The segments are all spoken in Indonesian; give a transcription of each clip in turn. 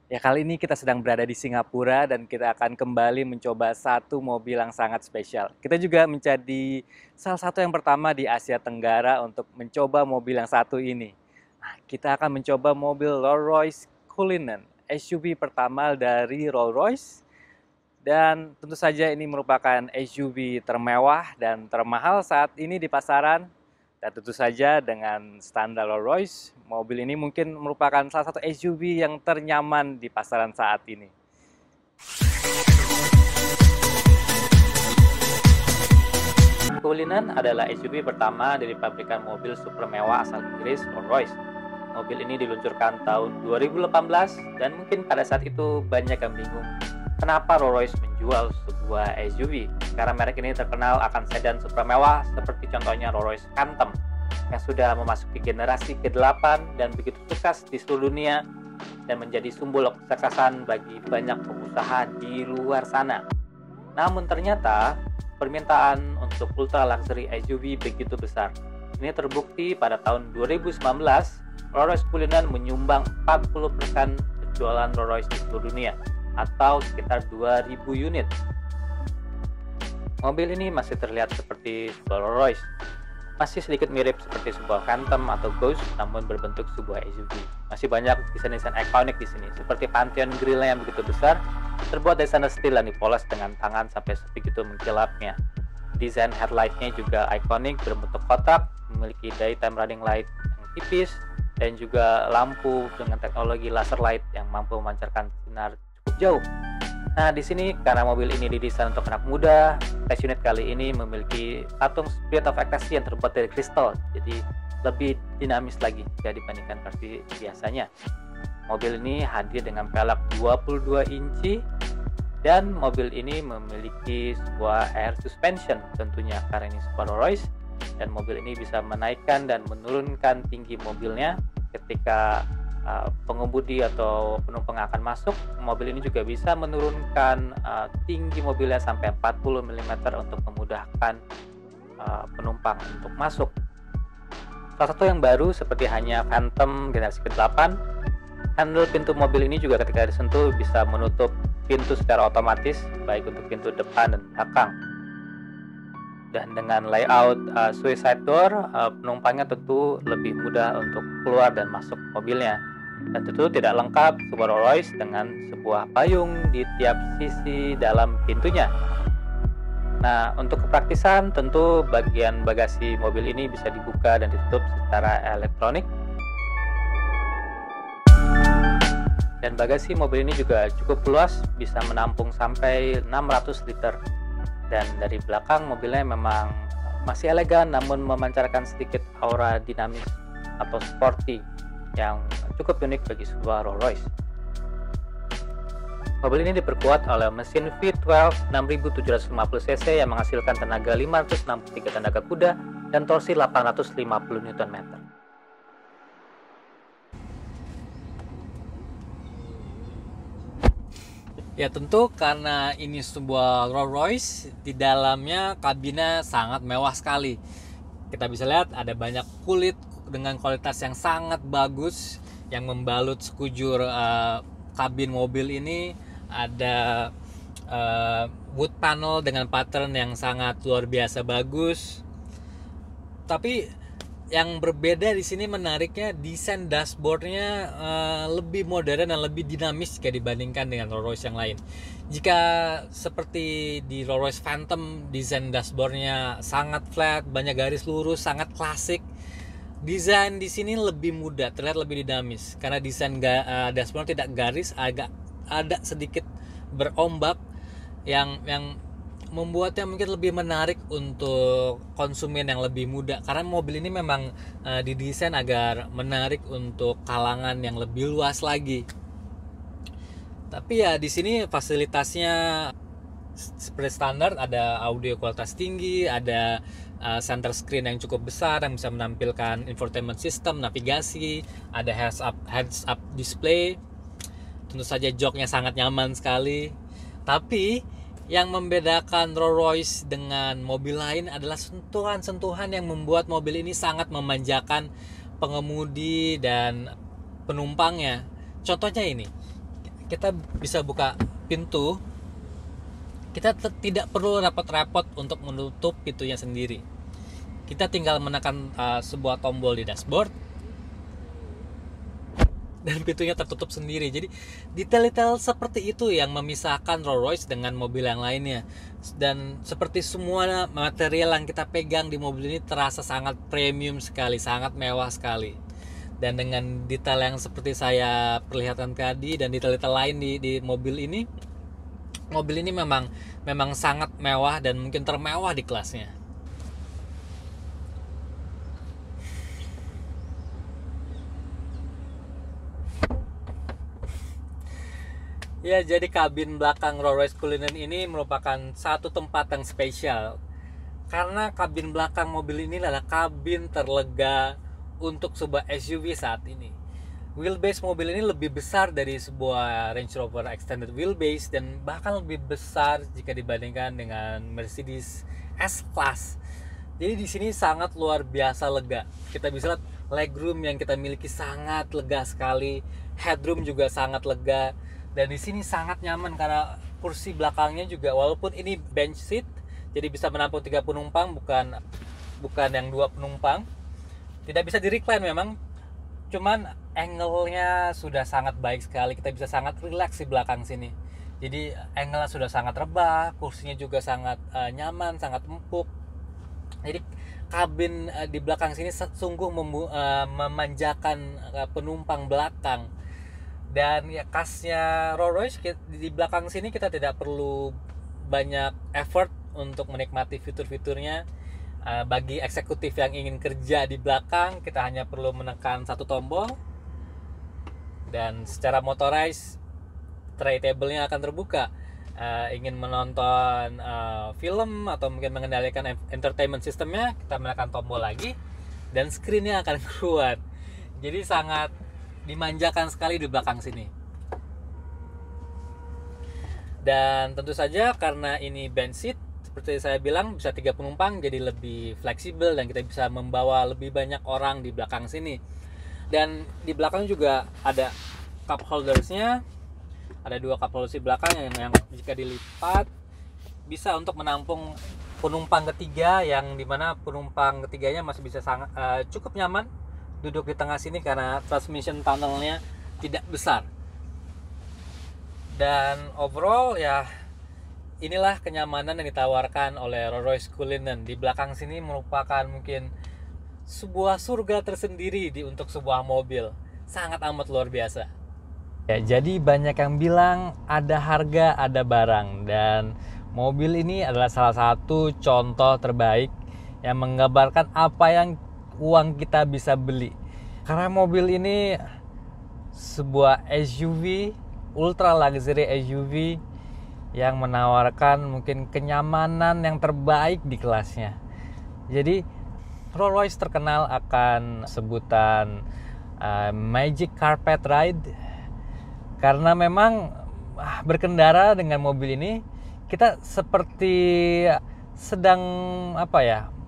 Ya, kali ini kita sedang berada di Singapura dan kita akan kembali mencoba satu mobil yang sangat spesial. Kita juga menjadi salah satu yang pertama di Asia Tenggara untuk mencoba mobil yang satu ini. Nah, kita akan mencoba mobil Rolls-Royce Cullinan, SUV pertama dari Rolls-Royce. Dan tentu saja ini merupakan SUV termewah dan termahal saat ini di pasaran. Dan tentu saja dengan standar Rolls-Royce, mobil ini mungkin merupakan salah satu SUV yang ternyaman di pasaran saat ini. Cullinan adalah SUV pertama dari pabrikan mobil super mewah asal Inggris, Rolls-Royce. Mobil ini diluncurkan tahun 2018 dan mungkin pada saat itu banyak yang bingung kenapa Rolls-Royce menjual sebuah SUV. Karena merek ini terkenal akan sedan super mewah seperti contohnya Rolls-Royce Phantom yang sudah memasuki generasi ke-8 dan begitu sukses di seluruh dunia dan menjadi simbol kesuksesan bagi banyak pengusaha di luar sana. Namun ternyata permintaan untuk ultra luxury SUV begitu besar. Ini terbukti pada tahun 2019, Rolls-Royce Cullinan menyumbang 40% penjualan Rolls-Royce di seluruh dunia atau sekitar 2000 unit. Mobil ini masih terlihat seperti sebuah Rolls-Royce. Masih sedikit mirip seperti sebuah Phantom atau Ghost, namun berbentuk sebuah SUV. Masih banyak desain-desain ikonik di sini, seperti pantheon grille yang begitu besar, terbuat dari stainless steel dan dipoles dengan tangan sampai sebegitu mengkilapnya. Desain headlight-nya juga ikonik, berbentuk kotak, memiliki daytime running light yang tipis, dan juga lampu dengan teknologi laser light yang mampu memancarkan sinar cukup jauh. Nah, di sini karena mobil ini didesain untuk anak muda, Face unit kali ini memiliki patung Spirit of Ecstasy yang terbuat dari kristal, jadi lebih dinamis lagi jika dibandingkan versi biasanya. Mobil ini hadir dengan pelek 22 inci dan mobil ini memiliki sebuah air suspension tentunya karena ini sebuah Rolls-Royce, dan mobil ini bisa menaikkan dan menurunkan tinggi mobilnya ketika pengemudi atau penumpang akan masuk. Mobil ini juga bisa menurunkan tinggi mobilnya sampai 40 mm untuk memudahkan penumpang untuk masuk. Salah satu yang baru seperti hanya Phantom generasi ke-8, handle pintu mobil ini juga ketika disentuh bisa menutup pintu secara otomatis baik untuk pintu depan dan belakang. Dan dengan layout suicide door, penumpangnya tentu lebih mudah untuk keluar dan masuk mobilnya. Dan tentu tidak lengkap sebuah Rolls-Royce dengan sebuah payung di tiap sisi dalam pintunya. Nah, untuk kepraktisan tentu bagian bagasi mobil ini bisa dibuka dan ditutup secara elektronik. Dan bagasi mobil ini juga cukup luas, bisa menampung sampai 600 liter. Dan dari belakang mobilnya memang masih elegan namun memancarkan sedikit aura dinamis atau sporty yang cukup unik bagi sebuah Rolls-Royce. Mobil ini diperkuat oleh mesin V12 6750cc yang menghasilkan tenaga 563 tenaga kuda dan torsi 850 Nm. Ya, tentu karena ini sebuah Rolls-Royce, di dalamnya kabinnya sangat mewah sekali. Kita bisa lihat ada banyak kulit dengan kualitas yang sangat bagus yang membalut sekujur kabin mobil ini. Ada wood panel dengan pattern yang sangat luar biasa bagus. Tapi yang berbeda di sini menariknya desain dashboardnya lebih modern dan lebih dinamis jika dibandingkan dengan Rolls-Royce yang lain. Jika seperti di Rolls-Royce Phantom, desain dashboardnya sangat flat, banyak garis lurus, sangat klasik. Desain di sini lebih muda, terlihat lebih dinamis karena desain dashboard tidak garis, agak ada sedikit berombak yang membuatnya mungkin lebih menarik untuk konsumen yang lebih muda, karena mobil ini memang didesain agar menarik untuk kalangan yang lebih luas lagi. Tapi ya di sini fasilitasnya seperti standar, ada audio kualitas tinggi, ada center screen yang cukup besar yang bisa menampilkan infotainment system, navigasi, ada heads up display. Tentu saja joknya sangat nyaman sekali. Tapi yang membedakan Rolls-Royce dengan mobil lain adalah sentuhan-sentuhan yang membuat mobil ini sangat memanjakan pengemudi dan penumpangnya. Contohnya ini, kita bisa buka pintu, kita tidak perlu repot-repot untuk menutup pintunya sendiri. Kita tinggal menekan sebuah tombol di dashboard dan pintunya tertutup sendiri. Jadi detail-detail seperti itu yang memisahkan Rolls-Royce dengan mobil yang lainnya. Dan seperti semua material yang kita pegang di mobil ini terasa sangat premium sekali, sangat mewah sekali. Dan dengan detail yang seperti saya perlihatkan tadi dan detail-detail lain di mobil ini memang sangat mewah dan mungkin termewah di kelasnya. Ya, jadi kabin belakang Rolls-Royce Cullinan ini merupakan satu tempat yang spesial. Karena kabin belakang mobil ini adalah kabin terlega untuk sebuah SUV saat ini. Wheelbase mobil ini lebih besar dari sebuah Range Rover Extended Wheelbase dan bahkan lebih besar jika dibandingkan dengan Mercedes S-Class. Jadi di sini sangat luar biasa lega. Kita bisa lihat legroom yang kita miliki sangat lega sekali, headroom juga sangat lega. Dan di sini sangat nyaman karena kursi belakangnya juga, walaupun ini bench seat, jadi bisa menampung 3 penumpang, bukan yang 2 penumpang. Tidak bisa di recline memang, cuman angle-nya sudah sangat baik sekali. Kita bisa sangat relax di belakang sini. Jadi angle-nya sudah sangat rebah, kursinya juga sangat nyaman, sangat empuk. Jadi kabin di belakang sini sungguh memanjakan penumpang belakang. Dan ya khasnya Rolls-Royce, di belakang sini kita tidak perlu banyak effort untuk menikmati fitur-fiturnya. Bagi eksekutif yang ingin kerja di belakang, kita hanya perlu menekan satu tombol dan secara motorized tray table-nya akan terbuka. Ingin menonton film atau mungkin mengendalikan entertainment sistemnya, kita menekan tombol lagi dan screen-nya akan keluar. Jadi sangat dimanjakan sekali di belakang sini. Dan tentu saja karena ini bench seat, seperti saya bilang bisa 3 penumpang, jadi lebih fleksibel dan kita bisa membawa lebih banyak orang di belakang sini. Dan di belakang juga ada cup holdersnya, ada 2 cup holders di belakang yang jika dilipat bisa untuk menampung penumpang ketiga, yang dimana penumpang ketiganya masih bisa sangat cukup nyaman duduk di tengah sini karena transmission tunnelnya tidak besar. Dan overall ya inilah kenyamanan yang ditawarkan oleh Rolls-Royce Cullinan. Di belakang sini merupakan mungkin sebuah surga tersendiri untuk sebuah mobil. Sangat amat luar biasa. Ya, jadi banyak yang bilang ada harga, ada barang, dan mobil ini adalah salah satu contoh terbaik yang menggambarkan apa yang uang kita bisa beli. Karena mobil ini sebuah SUV, ultra luxury SUV yang menawarkan mungkin kenyamanan yang terbaik di kelasnya. Jadi Rolls-Royce terkenal akan sebutan Magic Carpet Ride karena memang berkendara dengan mobil ini kita seperti sedang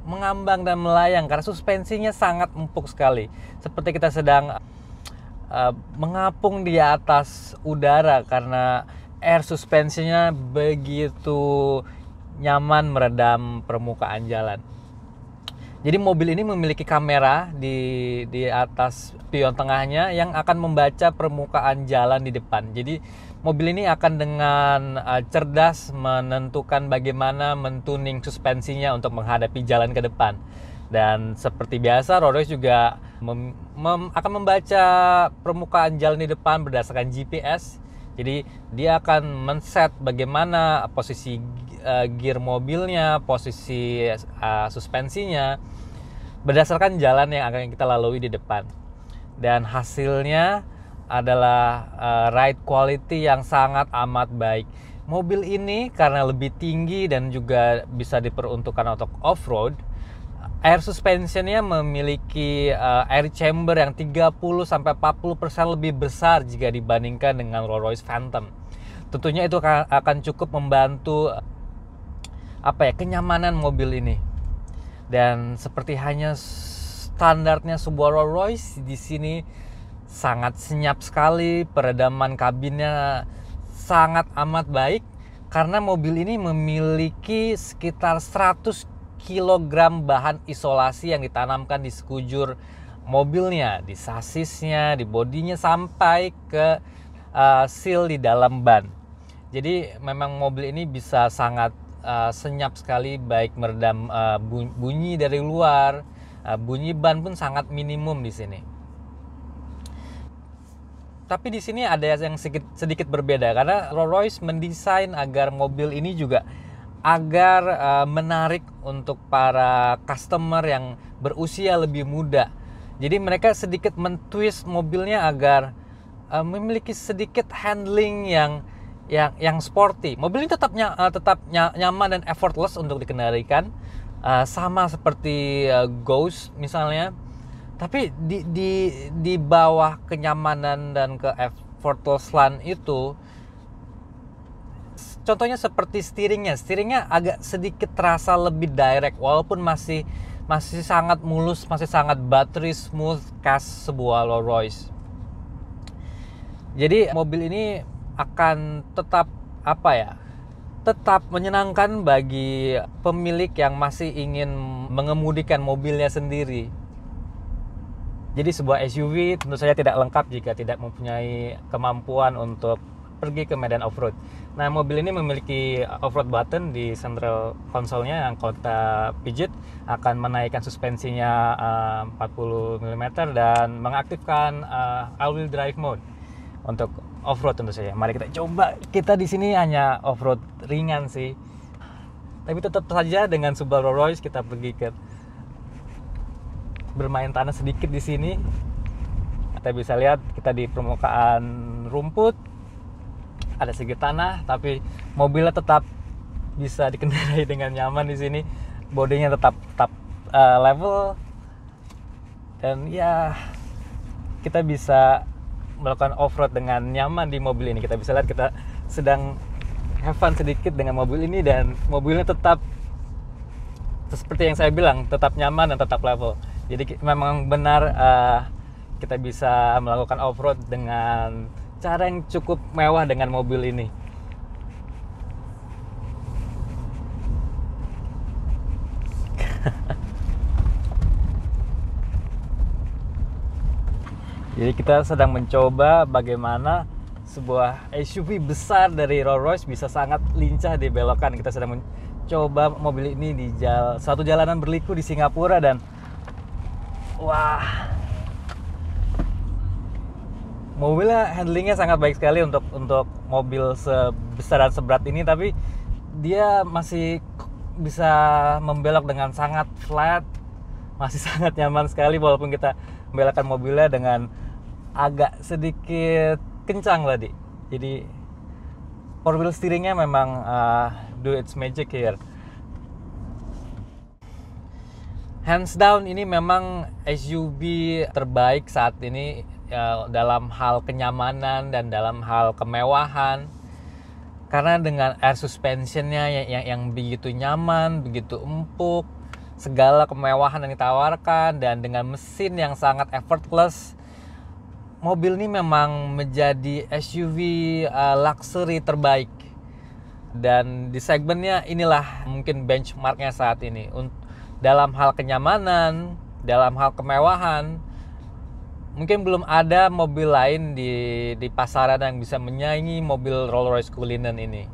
mengambang dan melayang karena suspensinya sangat empuk sekali, seperti kita sedang mengapung di atas udara karena air suspensinya begitu nyaman meredam permukaan jalan. Jadi mobil ini memiliki kamera di atas spion tengahnya yang akan membaca permukaan jalan di depan. Jadi mobil ini akan dengan cerdas menentukan bagaimana mentuning suspensinya untuk menghadapi jalan ke depan. Dan seperti biasa, Rolls-Royce juga akan membaca permukaan jalan di depan berdasarkan GPS. Jadi dia akan men-set bagaimana posisi gear mobilnya, posisi suspensinya berdasarkan jalan yang akan kita lalui di depan. Dan hasilnya adalah ride quality yang sangat amat baik. Mobil ini karena lebih tinggi dan juga bisa diperuntukkan untuk off-road, air suspensionnya memiliki air chamber yang 30-40% lebih besar jika dibandingkan dengan Rolls-Royce Phantom. Tentunya itu akan cukup membantu kenyamanan mobil ini. Dan seperti hanya standarnya sebuah Rolls-Royce, di sini sangat senyap sekali, peredaman kabinnya sangat amat baik karena mobil ini memiliki sekitar 100 kg bahan isolasi yang ditanamkan di sekujur mobilnya, di sasisnya, di bodinya sampai ke seal di dalam ban. Jadi memang mobil ini bisa sangat senyap sekali, baik meredam bunyi dari luar, bunyi ban pun sangat minimum di sini. Tapi di sini ada yang sedikit berbeda karena Rolls-Royce mendesain agar mobil ini juga agar menarik untuk para customer yang berusia lebih muda. Jadi mereka sedikit mentwist mobilnya agar memiliki sedikit handling yang sporty. Mobil ini tetap nyaman dan effortless untuk dikendalikan, sama seperti Ghost misalnya. Tapi di bawah kenyamanan dan ke effortlessan itu, contohnya seperti steeringnya agak sedikit terasa lebih direct, walaupun masih sangat mulus, masih sangat buttery smooth khas sebuah Rolls-Royce. Jadi mobil ini akan tetap tetap menyenangkan bagi pemilik yang masih ingin mengemudikan mobilnya sendiri. Jadi sebuah SUV tentu saja tidak lengkap jika tidak mempunyai kemampuan untuk pergi ke medan off-road. Nah, mobil ini memiliki off-road button di central console-nya yang kalau kita pijit akan menaikkan suspensinya 40 mm dan mengaktifkan all-wheel drive mode untuk off-road tentu saja. Mari kita coba. Kita di sini hanya off-road ringan sih. Tapi tetap saja dengan Subaru Rolls-Royce kita pergi ke bermain tanah sedikit di sini. Kita bisa lihat kita di permukaan rumput, ada sedikit tanah, tapi mobilnya tetap bisa dikendarai dengan nyaman di sini. Bodinya tetap level, dan ya kita bisa melakukan off-road dengan nyaman di mobil ini. Kita bisa lihat kita sedang have fun sedikit dengan mobil ini, dan mobilnya tetap seperti yang saya bilang, tetap nyaman dan tetap level. Jadi memang benar kita bisa melakukan off-road dengan cara yang cukup mewah dengan mobil ini. Jadi kita sedang mencoba bagaimana sebuah SUV besar dari Rolls-Royce bisa sangat lincah dibelokkan. Kita sedang mencoba mobil ini di satu jalanan berliku di Singapura, dan wah, mobilnya handlingnya sangat baik sekali untuk mobil sebesar dan seberat ini, tapi dia masih bisa membelok dengan sangat flat, masih sangat nyaman sekali walaupun kita membelokkan mobilnya dengan agak sedikit kencang tadi. Jadi four wheel steeringnya memang do its magic here. Hands down ini memang SUV terbaik saat ini dalam hal kenyamanan dan dalam hal kemewahan, karena dengan air suspensionnya yang begitu nyaman, begitu empuk, segala kemewahan yang ditawarkan, dan dengan mesin yang sangat effortless, mobil ini memang menjadi SUV luxury terbaik. Dan di segmennya inilah mungkin benchmarknya saat ini. Dalam hal kenyamanan, dalam hal kemewahan, mungkin belum ada mobil lain di pasaran yang bisa menyaingi mobil Rolls-Royce Cullinan ini.